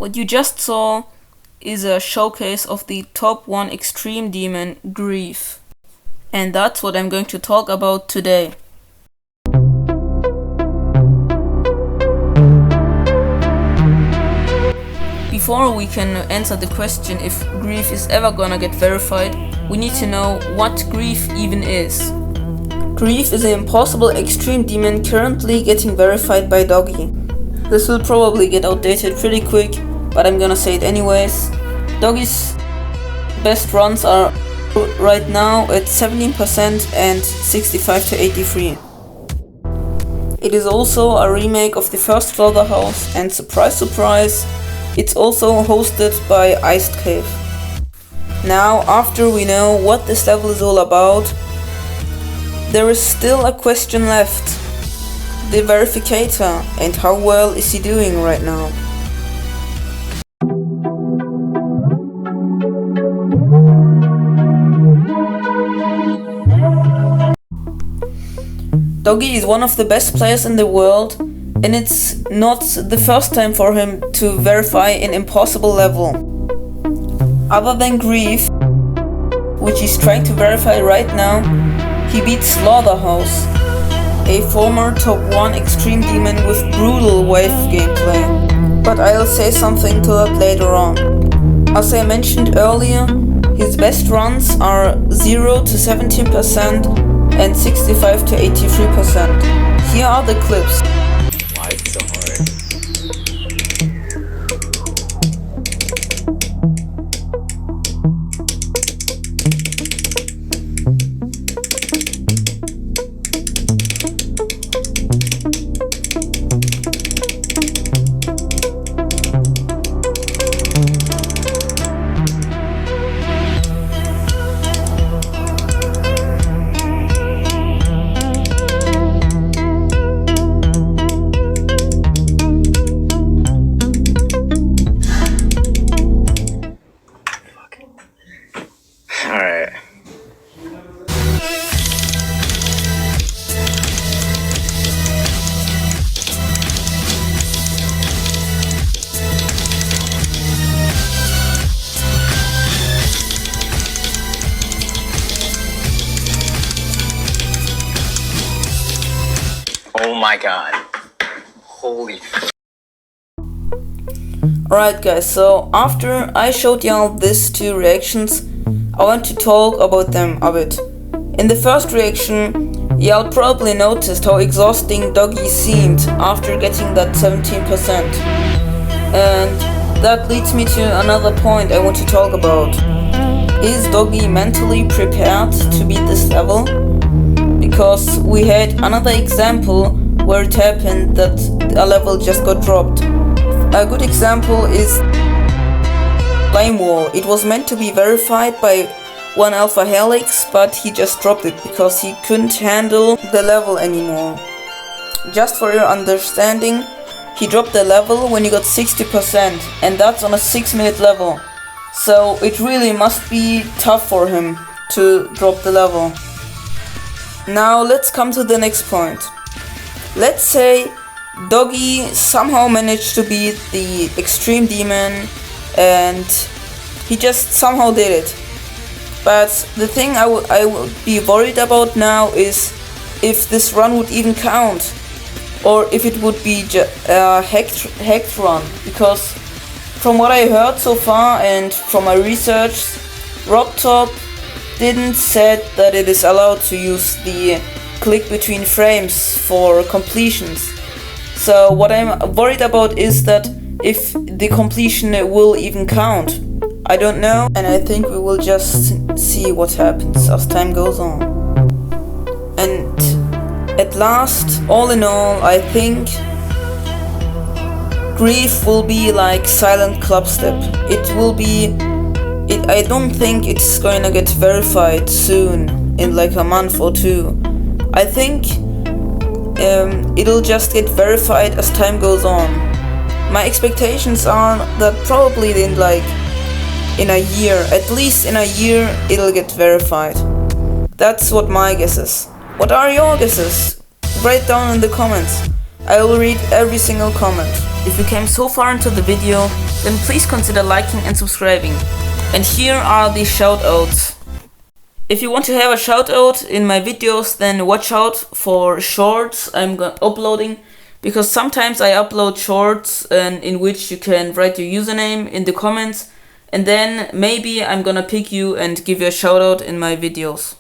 What you just saw is a showcase of the top 1 extreme demon, Grief. And that's what I'm going to talk about today. Before we can answer the question if Grief is ever gonna get verified, we need to know what Grief even is. Grief is an impossible extreme demon currently getting verified by Doggie. This will probably get outdated pretty quick, but I'm gonna say it anyways. Doggie's best runs are right now at 17% and 65 to 83. It is also a remake of the first Slaughterhouse, and surprise surprise, it's also hosted by Iced Cave. Now, after we know what this level is all about, there is still a question left. The verificator, and how well is he doing right now? Doggie is one of the best players in the world, and it's not the first time for him to verify an impossible level. Other than Grief, which he's trying to verify right now, he beat Slaughterhouse, a former top 1 extreme demon with brutal wave gameplay. But I'll say something to that later on. As I mentioned earlier, his best runs are 0 to 17% and 65 to 83%. Here are the clips. Why so hard? Alright. Oh my god. Holy f. Alright guys, so after I showed y'all these 2 reactions, I want to talk about them a bit. In the first reaction, y'all probably noticed how exhausting Doggie seemed after getting that 17%. And that leads me to another point I want to talk about. Is Doggie mentally prepared to beat this level? Because we had another example where it happened that a level just got dropped. A good example is Flame Wall. It was meant to be verified by 1 Alpha Helix, but he just dropped it because he couldn't handle the level anymore. Just for your understanding, he dropped the level when he got 60%, and that's on a 6-minute level. So it really must be tough for him to drop the level. Now let's come to the next point. Let's say Doggie somehow managed to beat the extreme demon and he just somehow did it. But the thing I would be worried about now is if this run would even count, or if it would be a hacked run, because from what I heard so far and from my research, RobTop didn't said that it is allowed to use the click between frames for completions. So what I'm worried about is that if the completion will even count. I don't know, and I think we will just see what happens as time goes on. And at last, all in all, I think Grief will be like Silent Clubstep. I don't think it's going to get verified soon, in like a month or 2. I think it'll just get verified as time goes on. My expectations are that probably in a year, at least in a year, it'll get verified. That's what my guess is. What are your guesses? Write down in the comments. I will read every single comment. If you came so far into the video, then please consider liking and subscribing. And here are the shoutouts. If you want to have a shoutout in my videos, then watch out for shorts I'm uploading, because sometimes I upload shorts in which you can write your username in the comments, and then maybe I'm gonna pick you and give you a shoutout in my videos.